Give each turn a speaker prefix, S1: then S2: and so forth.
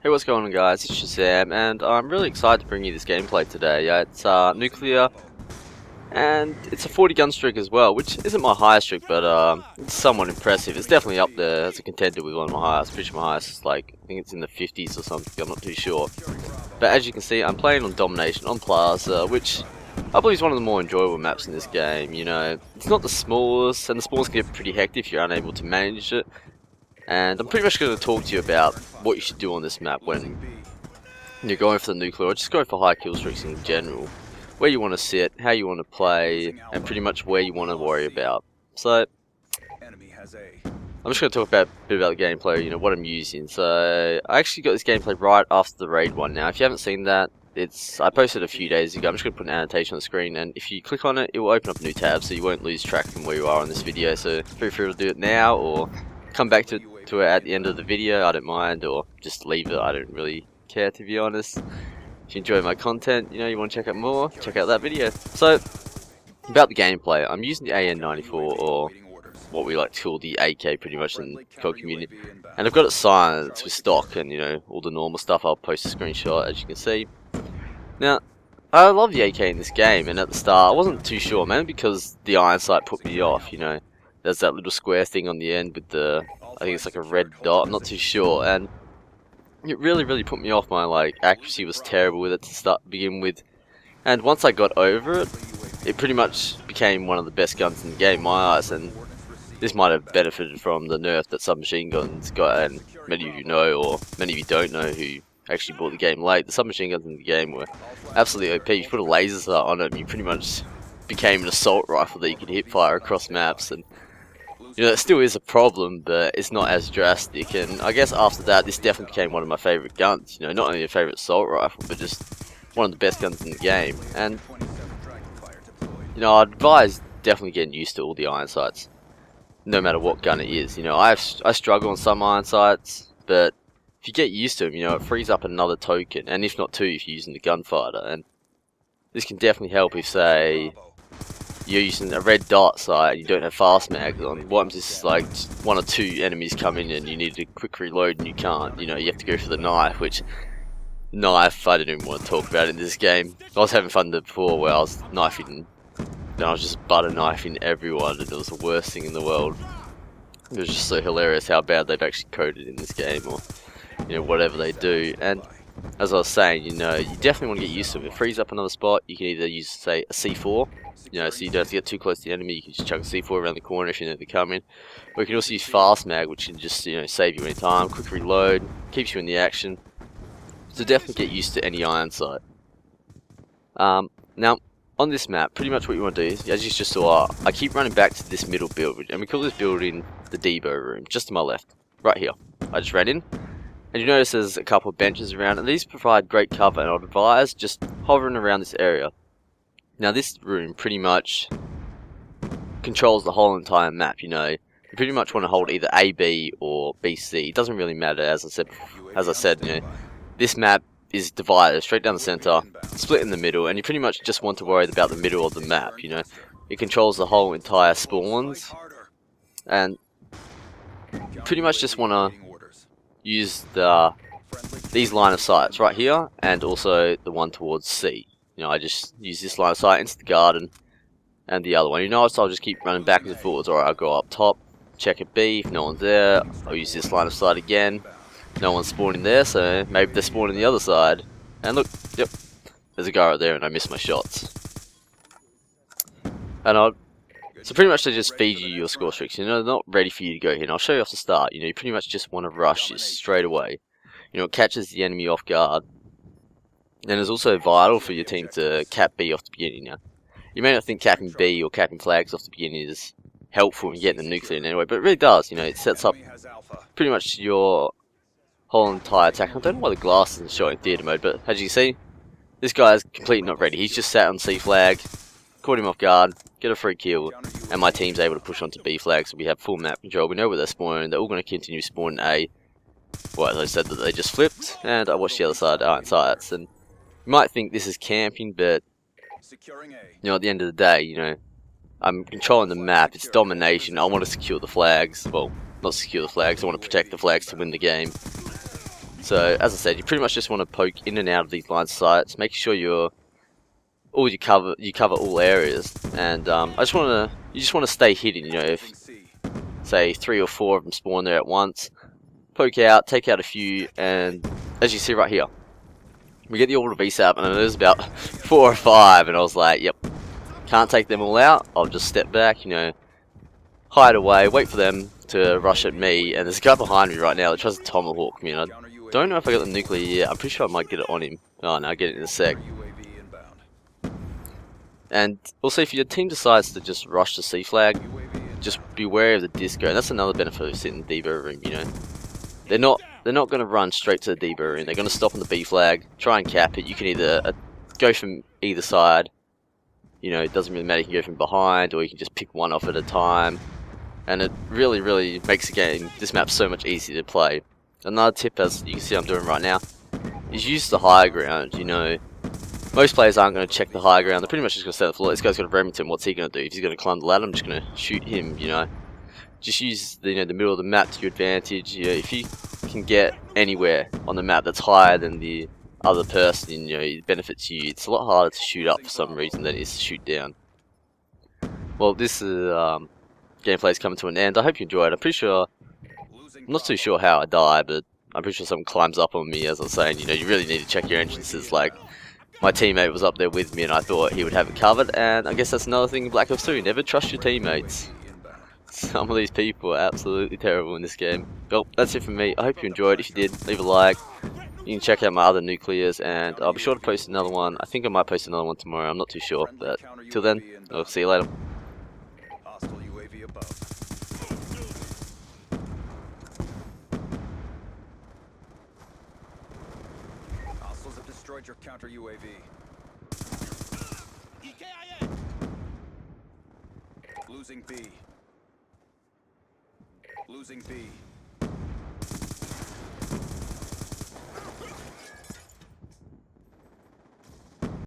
S1: Hey, what's going on, guys? It's Shazam, and I'm really excited to bring you this gameplay today. It's nuclear, and it's a 40 gun streak as well, which isn't my highest streak, but it's somewhat impressive. It's definitely up there as a contender with one of my highest. Pretty sure my highest is like, I think it's in the 50s or something, I'm not too sure. But as you can see, I'm playing on domination on Plaza, which I believe is one of the more enjoyable maps in this game. You know, it's not the smallest, and the spawns can get pretty hectic if you're unable to manage it. And I'm pretty much going to talk to you about what you should do on this map when you're going for the nuclear, or just go for high kill streaks in general. Where you want to sit, how you want to play, and pretty much where you want to worry about. So, I'm just going to talk a bit about the gameplay, you know, what I'm using. So, I actually got this gameplay right after the raid one. Now, if you haven't seen that, I posted it a few days ago. I'm just going to put an annotation on the screen, and if you click on it, it will open up a new tab, so you won't lose track from where you are on this video. So, feel free to do it now, or come back to it at the end of the video. I don't mind, or just leave it. I don't really care, to be honest. If you enjoy my content, you know, you want to check out more, check out that video. So, about the gameplay, I'm using the AN-94, or what we like to call the AK pretty much in the COD community. And I've got it silenced with stock and, you know, all the normal stuff. I'll post a screenshot, as you can see. Now, I love the AK in this game, and at the start I wasn't too sure, man, because the iron sight put me off, you know. There's that little square thing on the end with the, I think it's like a red dot, I'm not too sure, and it really put me off. My accuracy was terrible with it to begin with, and once I got over it, it pretty much became one of the best guns in the game in my eyes. And this might have benefited from the nerf that submachine guns got, and many of you know, or many of you don't know who actually bought the game late. The submachine guns in the game were absolutely OP. You put a laser sight on it and you pretty much became an assault rifle that you could hip fire across maps. And you know, it still is a problem, but it's not as drastic. And I guess after that, this definitely became one of my favourite guns. You know, not only a favourite assault rifle, but just one of the best guns in the game. And, you know, I'd advise definitely getting used to all the iron sights, no matter what gun it is. You know, I struggle on some iron sights, but if you get used to them, you know, it frees up another token, and if not two, if you're using the gunfighter. And this can definitely help if, say, you're using a red dot sight and you don't have fast mags on. What happens is, like, one or two enemies come in and you need a quick reload and you can't. You know, you have to go for the knife, which knife, I don't even want to talk about in this game. I was having fun before where I was knifing, and I was just butter knifing everyone, and it was the worst thing in the world. It was just so hilarious how bad they've actually coded in this game, or, you know, whatever they do. And as I was saying, you know, you definitely want to get used to it. If it frees up another spot, you can either use, say, a C4, you know, so you don't have to get too close to the enemy. You can just chuck a C4 around the corner if you know they're coming. Or you can also use fast mag, which can just, you know, save you any time, quick reload, keeps you in the action. So definitely get used to any iron sight. Now, on this map, pretty much what you want to do is, as you just saw, I keep running back to this middle building, and we call this building the Debo room, just to my left, right here. I just ran in, and you notice there's a couple of benches around, and these provide great cover, and I'd advise just hovering around this area. Now, this room pretty much controls the whole entire map. You know, you pretty much want to hold either A, B, or B, C. It doesn't really matter. As I said, you know, this map is divided straight down the center, split in the middle, and you pretty much just want to worry about the middle of the map. You know, it controls the whole entire spawns, and you pretty much just want to use these line of sights right here, and also the one towards C. You know, I just use this line of sight into the garden, and the other one. You know, so I'll just keep running backwards and forwards. Alright, I'll go up top, check at B. If no one's there, I'll use this line of sight again. No one's spawning there, so maybe they're spawning the other side. And look, yep, there's a guy right there, and I missed my shots. And so pretty much they just feed you your score streaks. You know, they're not ready for you to go here. And I'll show you off the start. You know, you pretty much just want to rush this straight away. You know, it catches the enemy off guard. And it's also vital for your team to cap B off the beginning. Now, you may not think capping B or capping flags off the beginning is helpful in getting the nuclear in anyway, but it really does. You know, it sets up pretty much your whole entire attack. I don't know why the glass isn't showing theater mode, but as you can see, this guy is completely not ready. He's just sat on C flag, caught him off guard, get a free kill, and my team's able to push onto B flag, so we have full map control. We know where they're spawning. They're all going to continue spawning A. Well, as I said, that they just flipped, and I watched the other side iron sights. And you might think this is camping, but you know, at the end of the day, you know, I'm controlling the map. It's domination. I want to secure the flags. Well, not secure the flags. I want to protect the flags to win the game. So as I said, you pretty much just want to poke in and out of these line sights, making sure you cover all areas, and you just want to stay hidden. You know, if say 3 or 4 of them spawn there at once, poke out, take out a few, and as you see right here, we get the order VSAP, and there's about 4 or 5, and I was like, yep, can't take them all out. I'll just step back, you know, hide away, wait for them to rush at me, and there's a guy behind me right now that tries to tomahawk me, and I don't know if I got the nuclear yet. I'm pretty sure I might get it on him. Oh no, I'll get it in a sec. And also, if your team decides to just rush the C flag, just be wary of the disco, and that's another benefit of sitting in the debo room, you know. They're not going to run straight to the debo room, they're going to stop on the B flag, try and cap it. You can either go from either side, you know, it doesn't really matter, you can go from behind, or you can just pick one off at a time. And it really makes the game, this map, so much easier to play. Another tip, as you can see I'm doing right now, is use the high ground. You know, most players aren't going to check the high ground, they're pretty much just going to stay on the floor. This guy's got a Remington, what's he going to do? If he's going to climb the ladder, I'm just going to shoot him, you know. Just use the, you know, the middle of the map to your advantage. You know, if you can get anywhere on the map that's higher than the other person, you know, it benefits you. It's a lot harder to shoot up for some reason than it is to shoot down. Well, this is, gameplay is coming to an end. I hope you enjoyed. I'm not too sure how I die, but I'm pretty sure someone climbs up on me. As I was saying, you know, you really need to check your entrances. Like, my teammate was up there with me and I thought he would have it covered, and I guess that's another thing in Black Ops 2, never trust your teammates. Some of these people are absolutely terrible in this game. Well, that's it from me. I hope you enjoyed. If you did, leave a like. You can check out my other nuclears, and I'll be sure to post another one. I think I might post another one tomorrow, I'm not too sure, but till then, I'll see you later.
S2: Hostiles have destroyed your counter UAV. Losing B. Losing B.